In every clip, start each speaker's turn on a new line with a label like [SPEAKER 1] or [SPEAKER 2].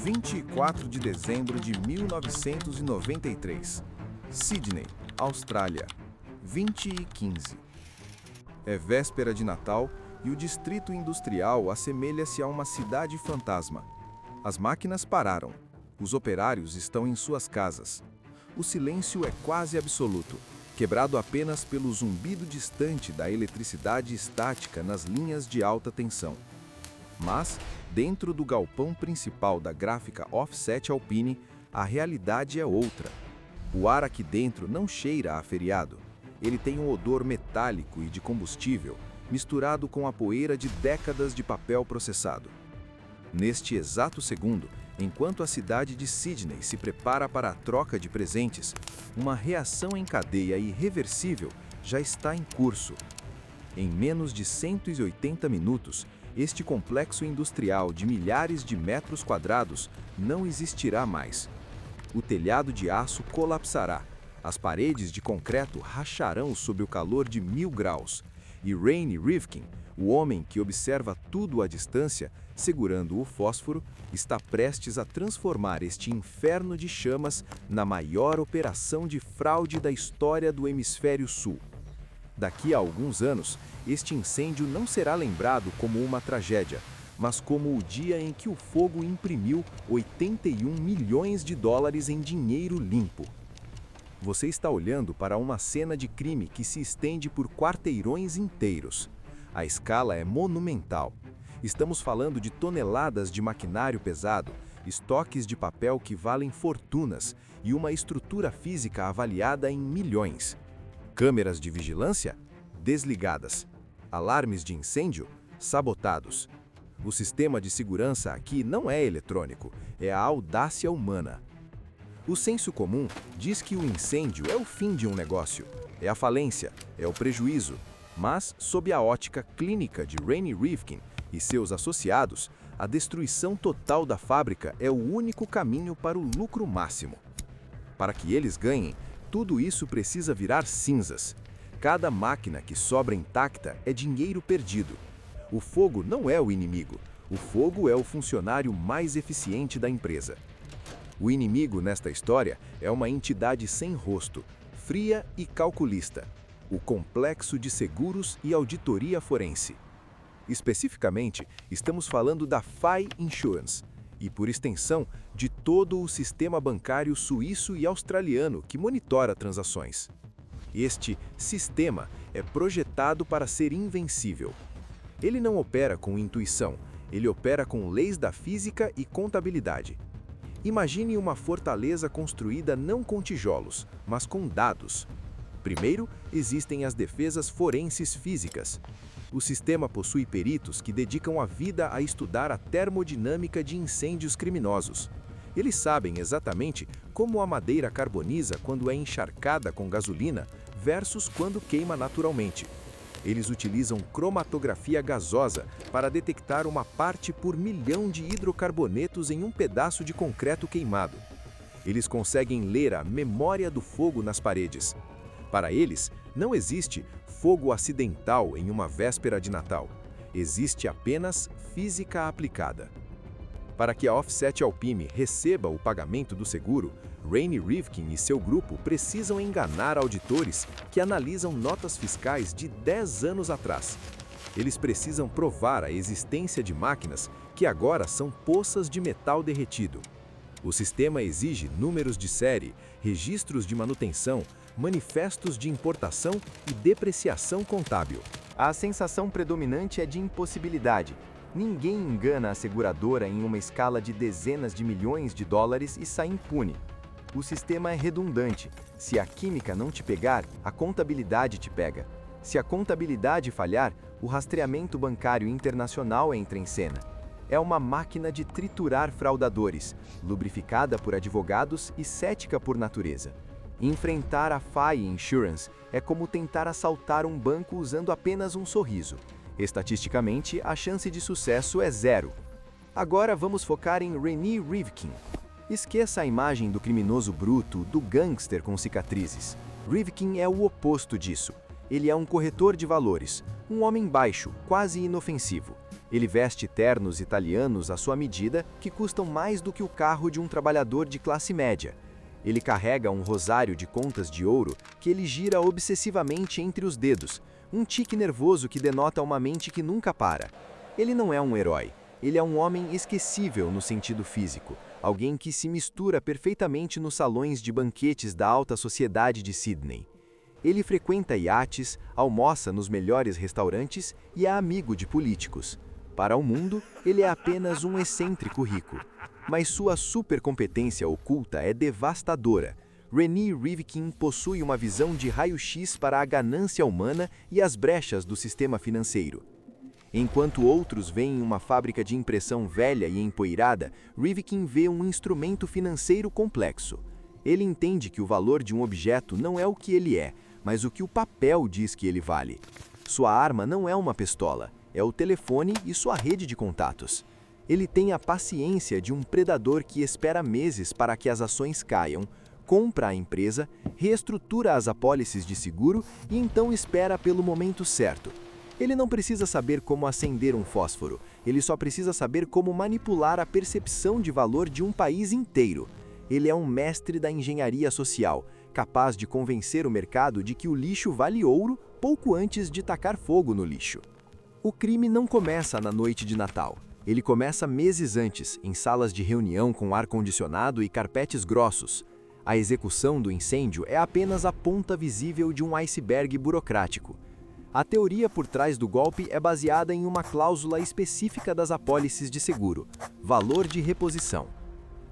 [SPEAKER 1] 24 de dezembro de 1993. Sydney, Austrália. 20h15. É véspera de Natal e o distrito industrial assemelha-se a uma cidade fantasma. As máquinas pararam. Os operários estão em suas casas. O silêncio é quase absoluto, quebrado apenas pelo zumbido distante da eletricidade estática nas linhas de alta tensão. Mas, dentro do galpão principal da gráfica Offset Alpine, a realidade é outra. O ar aqui dentro não cheira a feriado. Ele tem um odor metálico e de combustível, misturado com a poeira de décadas de papel processado. Neste exato segundo, enquanto a cidade de Sydney se prepara para a troca de presentes, uma reação em cadeia irreversível já está em curso. Em menos de 180 minutos, este complexo industrial de milhares de metros quadrados não existirá mais. O telhado de aço colapsará, as paredes de concreto racharão sob o calor de 1000 graus, e Rainy Rivkin, o homem que observa tudo à distância, segurando o fósforo, está prestes a transformar este inferno de chamas na maior operação de fraude da história do Hemisfério Sul. Daqui a alguns anos, este incêndio não será lembrado como uma tragédia, mas como o dia em que o fogo imprimiu 81 milhões de dólares em dinheiro limpo. Você está olhando para uma cena de crime que se estende por quarteirões inteiros. A escala é monumental. Estamos falando de toneladas de maquinário pesado, estoques de papel que valem fortunas e uma estrutura física avaliada em milhões. Câmeras de vigilância? Desligadas. Alarmes de incêndio? Sabotados. O sistema de segurança aqui não é eletrônico, é a audácia humana. O senso comum diz que o incêndio é o fim de um negócio, é a falência, é o prejuízo. Mas, sob a ótica clínica de Rainy Rivkin e seus associados, a destruição total da fábrica é o único caminho para o lucro máximo. Para que eles ganhem, tudo isso precisa virar cinzas. Cada máquina que sobra intacta é dinheiro perdido. O fogo não é o inimigo. O fogo é o funcionário mais eficiente da empresa. O inimigo nesta história é uma entidade sem rosto, fria e calculista. O complexo de seguros e auditoria forense. Especificamente, estamos falando da FI Insurance e, por extensão, de todo o sistema bancário suíço e australiano que monitora transações. Este sistema é projetado para ser invencível. Ele não opera com intuição, ele opera com leis da física e contabilidade. Imagine uma fortaleza construída não com tijolos, mas com dados. Primeiro, existem as defesas forenses físicas. O sistema possui peritos que dedicam a vida a estudar a termodinâmica de incêndios criminosos. Eles sabem exatamente como a madeira carboniza quando é encharcada com gasolina versus quando queima naturalmente. Eles utilizam cromatografia gasosa para detectar uma parte por milhão de hidrocarbonetos em um pedaço de concreto queimado. Eles conseguem ler a memória do fogo nas paredes. Para eles, não existe fogo acidental em uma véspera de Natal. Existe apenas física aplicada. Para que a Offset Alpine receba o pagamento do seguro, Rainy Rivkin e seu grupo precisam enganar auditores que analisam notas fiscais de 10 anos atrás. Eles precisam provar a existência de máquinas que agora são poças de metal derretido. O sistema exige números de série, registros de manutenção, manifestos de importação e depreciação contábil. A sensação predominante é de impossibilidade. Ninguém engana a seguradora em uma escala de dezenas de milhões de dólares e sai impune. O sistema é redundante. Se a química não te pegar, a contabilidade te pega. Se a contabilidade falhar, o rastreamento bancário internacional entra em cena. É uma máquina de triturar fraudadores, lubrificada por advogados e cética por natureza. Enfrentar a FI Insurance é como tentar assaltar um banco usando apenas um sorriso. Estatisticamente, a chance de sucesso é zero. Agora vamos focar em Rainy Rivkin. Esqueça a imagem do criminoso bruto, do gangster com cicatrizes. Rivkin é o oposto disso. Ele é um corretor de valores, um homem baixo, quase inofensivo.
[SPEAKER 2] Ele veste ternos italianos à sua medida que custam mais do que o carro de um trabalhador de classe média. Ele carrega um rosário de contas de ouro que ele gira obsessivamente entre os dedos, um tique nervoso que denota uma mente que nunca para. Ele não é um herói, ele é um homem esquecível no sentido físico, alguém que se mistura perfeitamente nos salões de banquetes da alta sociedade de Sydney. Ele frequenta iates, almoça nos melhores restaurantes e é amigo de políticos. Para o mundo, ele é apenas um excêntrico rico. Mas sua supercompetência oculta é devastadora. Rene Rivkin possui uma visão de raio-x para a ganância humana e as brechas do sistema financeiro. Enquanto outros veem uma fábrica de impressão velha e empoeirada, Rivkin vê um instrumento financeiro complexo. Ele entende que o valor de um objeto não é o que ele é, mas o que o papel diz que ele vale. Sua arma não é uma pistola, é o telefone e sua rede de contatos. Ele tem a paciência de um predador que espera meses para que as ações caiam, compra a empresa, reestrutura as apólices de seguro e então espera pelo momento certo. Ele não precisa saber como acender um fósforo, ele só precisa saber como manipular a percepção de valor de um país inteiro. Ele é um mestre da engenharia social, capaz de convencer o mercado de que o lixo vale ouro pouco antes de tacar fogo no lixo. O crime não começa na noite de Natal. Ele começa meses antes, em salas de reunião com ar-condicionado e carpetes grossos. A execução do incêndio é apenas a ponta visível de um iceberg burocrático. A teoria por trás do golpe é baseada em uma cláusula específica das apólices de seguro: valor de reposição.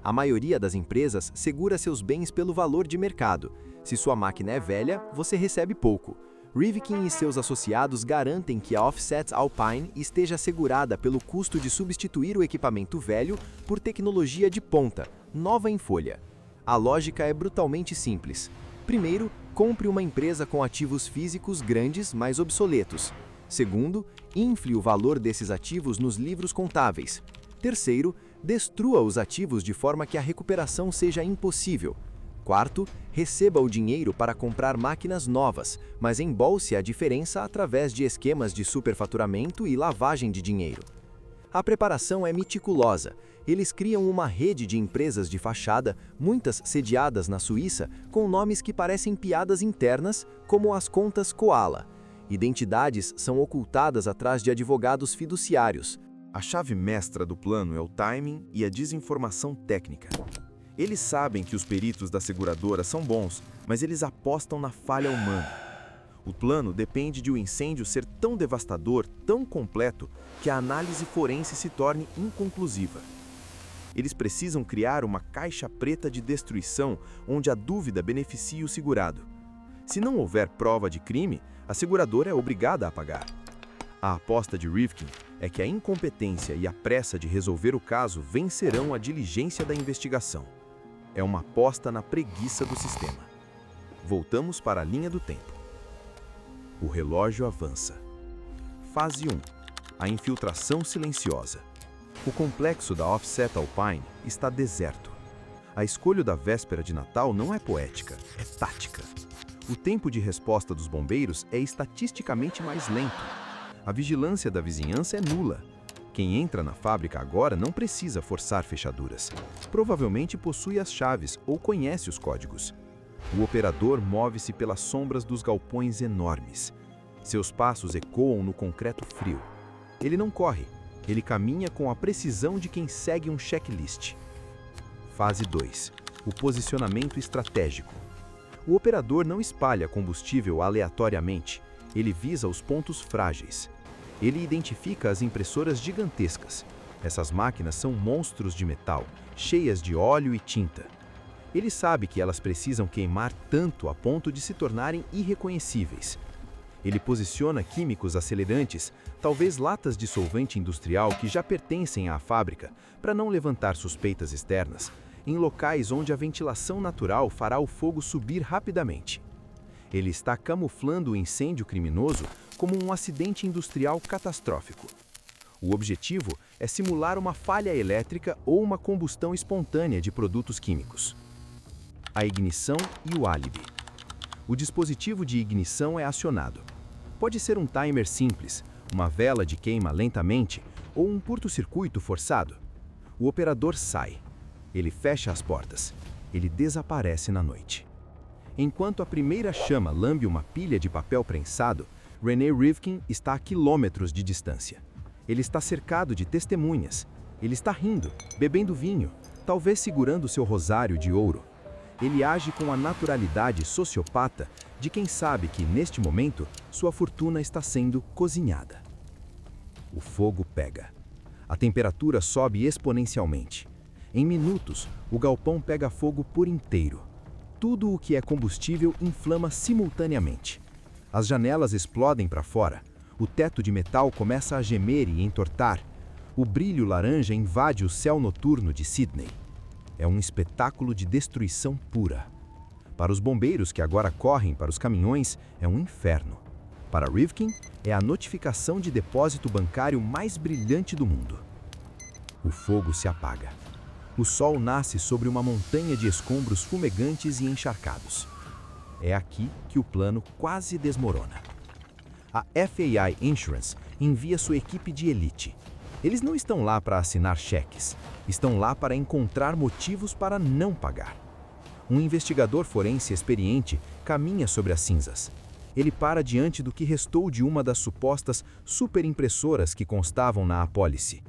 [SPEAKER 2] A maioria das empresas segura seus bens pelo valor de mercado. Se sua máquina é velha, você recebe pouco. Rivkin e seus associados garantem que a Offset Alpine esteja assegurada pelo custo de substituir o equipamento velho por tecnologia de ponta, nova em folha. A lógica é brutalmente simples. Primeiro, compre uma empresa com ativos físicos grandes, mas obsoletos. Segundo, infle o valor desses ativos nos livros contábeis. Terceiro, destrua os ativos de forma que a recuperação seja impossível. Quarto, receba o dinheiro para comprar máquinas novas, mas embolse a diferença através de esquemas de superfaturamento e lavagem de dinheiro. A preparação é meticulosa. Eles criam uma rede de empresas de fachada, muitas sediadas na Suíça, com nomes que parecem piadas internas, como as contas Koala. Identidades são ocultadas atrás de advogados fiduciários.
[SPEAKER 1] A chave mestra do plano é o timing e a desinformação técnica. Eles sabem que os peritos da seguradora são bons, mas eles apostam na falha humana. O plano depende de o incêndio ser tão devastador, tão completo, que a análise forense se torne inconclusiva. Eles precisam criar uma caixa preta de destruição onde a dúvida beneficie o segurado. Se não houver prova de crime, a seguradora é obrigada a pagar. A aposta de Rivkin é que a incompetência e a pressa de resolver o caso vencerão a diligência da investigação. É uma aposta na preguiça do sistema. Voltamos para a linha do tempo. O relógio avança. Fase 1. A infiltração silenciosa. O complexo da Offset Alpine está deserto. A escolha da véspera de Natal não é poética, é tática. O tempo de resposta dos bombeiros é estatisticamente mais lento. A vigilância da vizinhança é nula. Quem entra na fábrica agora não precisa forçar fechaduras. Provavelmente possui as chaves ou conhece os códigos. O operador move-se pelas sombras dos galpões enormes. Seus passos ecoam no concreto frio. Ele não corre, ele caminha com a precisão de quem segue um checklist. Fase 2. O posicionamento estratégico. O operador não espalha combustível aleatoriamente, ele visa os pontos frágeis. Ele identifica as impressoras gigantescas. Essas máquinas são monstros de metal, cheias de óleo e tinta. Ele sabe que elas precisam queimar tanto a ponto de se tornarem irreconhecíveis. Ele posiciona químicos acelerantes, talvez latas de solvente industrial que já pertencem à fábrica, para não levantar suspeitas externas, em locais onde a ventilação natural fará o fogo subir rapidamente. Ele está camuflando o incêndio criminoso como um acidente industrial catastrófico. O objetivo é simular uma falha elétrica ou uma combustão espontânea de produtos químicos. A ignição e o álibi. O dispositivo de ignição é acionado. Pode ser um timer simples, uma vela de queima lentamente
[SPEAKER 2] ou um curto-circuito forçado? O operador sai. Ele fecha as portas. Ele desaparece na noite. Enquanto a primeira chama lambe uma pilha de papel prensado, René Rivkin está a quilômetros de distância. Ele está cercado de testemunhas. Ele está rindo, bebendo vinho, talvez segurando seu rosário de ouro. Ele age com a naturalidade sociopata de quem sabe que, neste momento, sua fortuna está sendo cozinhada. O fogo pega. A temperatura sobe exponencialmente. Em minutos, o galpão pega fogo por inteiro. Tudo o que é combustível inflama simultaneamente. As janelas explodem para fora. O teto de metal começa a gemer e entortar. O brilho laranja invade o céu noturno de Sydney. É um espetáculo de destruição pura. Para os bombeiros que agora correm para os caminhões, é um inferno. Para Rivkin, é a notificação de depósito bancário mais brilhante do mundo. O fogo se apaga. O sol nasce sobre uma montanha de escombros fumegantes e encharcados. É aqui que o plano quase desmorona. A FAI Insurance envia sua equipe de elite. Eles não estão lá para assinar cheques. Estão lá para encontrar motivos para não pagar. Um investigador forense experiente caminha sobre as cinzas. Ele para diante do que restou de uma das supostas superimpressoras que constavam na apólice.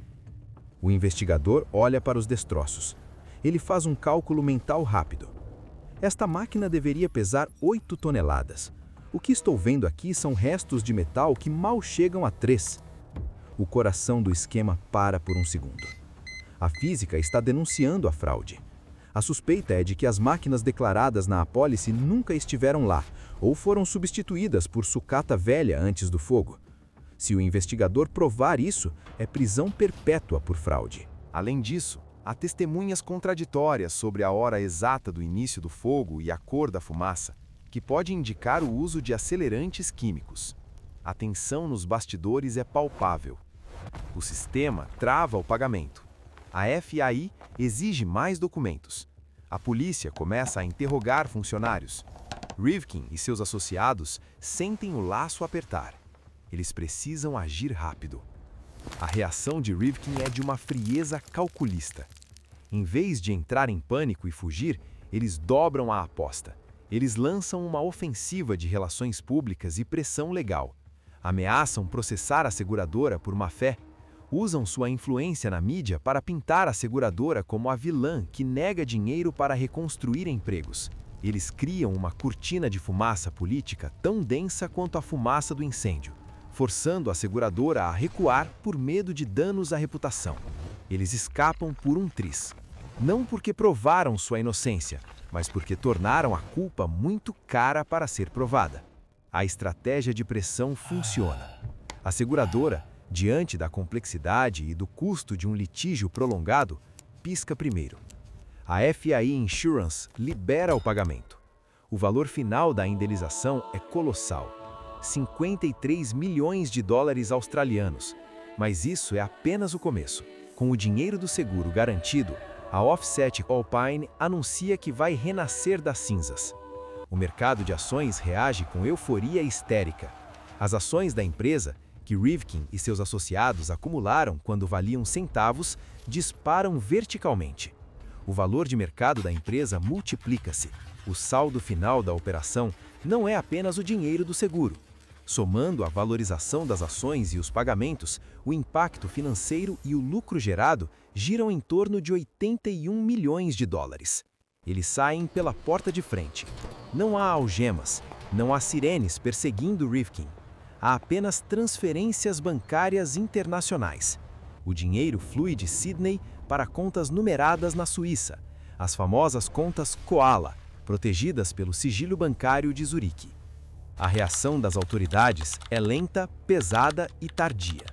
[SPEAKER 2] O investigador olha para os destroços. Ele faz um cálculo mental rápido. Esta máquina deveria pesar 8 toneladas. O que estou vendo aqui são restos de metal que mal chegam a 3. O coração do esquema para por um segundo. A física está denunciando a fraude. A suspeita é de que as máquinas declaradas na apólice nunca estiveram lá, ou foram substituídas por sucata velha antes do fogo. Se o investigador provar isso, é prisão perpétua por fraude.
[SPEAKER 1] Além disso, há testemunhas contraditórias sobre a hora exata do início do fogo e a cor da fumaça, que pode indicar o uso de acelerantes químicos. A tensão nos bastidores é palpável. O sistema trava o pagamento. A FAI exige mais documentos. A polícia começa a interrogar funcionários. Rivkin e seus associados sentem o laço apertar. Eles precisam agir rápido. A reação de Rivkin é de uma frieza calculista. Em vez de entrar em pânico e fugir, eles dobram a aposta. Eles lançam uma ofensiva de relações públicas e pressão legal. Ameaçam processar a seguradora por má-fé. Usam sua influência na mídia para pintar a seguradora como a vilã que nega dinheiro para reconstruir empregos. Eles criam uma cortina de fumaça política tão densa quanto a fumaça do incêndio, forçando a seguradora a recuar por medo de danos à reputação. Eles escapam por um triz. Não porque provaram sua inocência, mas porque tornaram a culpa muito cara para ser provada. A estratégia de pressão funciona. A seguradora, diante da complexidade e do custo de um litígio prolongado, pisca primeiro. A FAI Insurance libera o pagamento. O valor final da indenização é colossal, 53 milhões de dólares australianos. Mas isso é apenas o começo. Com o dinheiro do seguro garantido, a Offset Alpine anuncia que vai renascer das cinzas. O mercado de ações reage com euforia histérica. As ações da empresa, que Rivkin e seus associados acumularam quando valiam centavos, disparam verticalmente. O valor de mercado da empresa multiplica-se. O saldo final da operação não é apenas o dinheiro do seguro. Somando a valorização das ações e os pagamentos, o impacto financeiro e o lucro gerado giram em torno de 81 milhões de dólares. Eles saem pela porta de frente. Não há algemas, não há sirenes perseguindo Rivkin. Há apenas transferências bancárias internacionais. O dinheiro flui de Sydney para contas numeradas na Suíça, as famosas contas Koala, protegidas pelo sigilo bancário de Zurique. A reação das autoridades é lenta, pesada e tardia.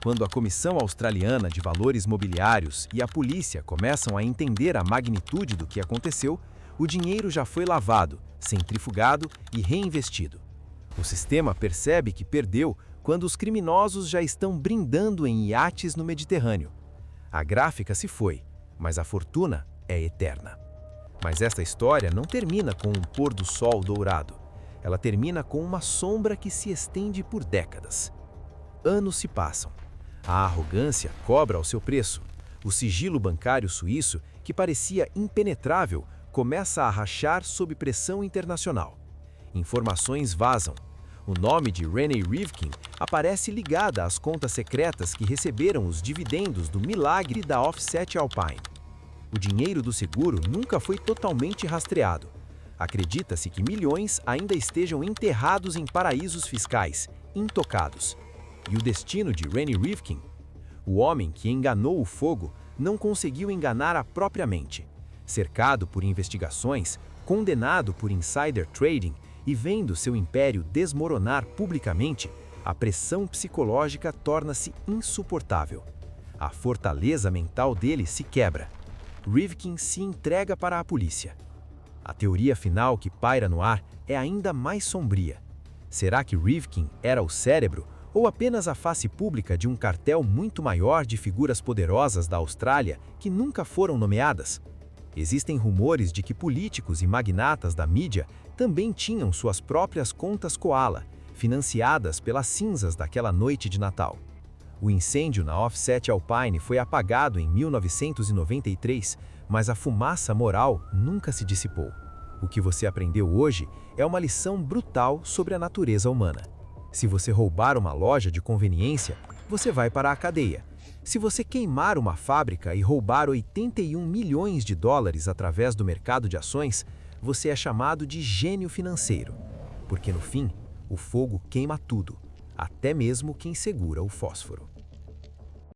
[SPEAKER 1] Quando a Comissão Australiana de Valores Mobiliários e a polícia começam a entender a magnitude do que aconteceu, o dinheiro já foi lavado, centrifugado e reinvestido. O sistema percebe que perdeu quando os criminosos já estão brindando em iates no Mediterrâneo. A gráfica se foi, mas a fortuna é eterna. Mas esta história não termina com um pôr do sol dourado. Ela termina com uma sombra que se estende por décadas. Anos se passam.
[SPEAKER 2] A arrogância cobra ao seu preço. O sigilo bancário suíço, que parecia impenetrável, começa a rachar sob pressão internacional. Informações vazam. O nome de Renée Rivkin aparece ligada às contas secretas que receberam os dividendos do milagre da Offset Alpine. O dinheiro do seguro nunca foi totalmente rastreado. Acredita-se que milhões ainda estejam enterrados em paraísos fiscais, intocados. E o destino de Renée Rivkin? O homem que enganou o fogo não conseguiu enganar a própria mente. Cercado por investigações, condenado por insider trading e vendo seu império desmoronar publicamente, a pressão psicológica torna-se insuportável. A fortaleza mental dele se quebra. Rivkin se entrega para a polícia. A teoria final que paira no ar é ainda mais sombria. Será que Rivkin era o cérebro ou apenas a face pública de um cartel muito maior de figuras poderosas da Austrália que nunca foram nomeadas? Existem rumores de que políticos e magnatas da mídia também tinham suas próprias contas Koala, financiadas pelas cinzas daquela noite de Natal. O incêndio na Offset Alpine foi apagado em 1993, mas a fumaça moral nunca se dissipou. O que você aprendeu hoje é uma lição brutal sobre a natureza humana. Se você roubar uma loja de conveniência, você vai para a cadeia. Se você queimar uma fábrica e roubar 81 milhões de dólares através do mercado de ações, você é chamado de gênio financeiro. Porque no fim, o fogo queima tudo, até mesmo quem segura o fósforo.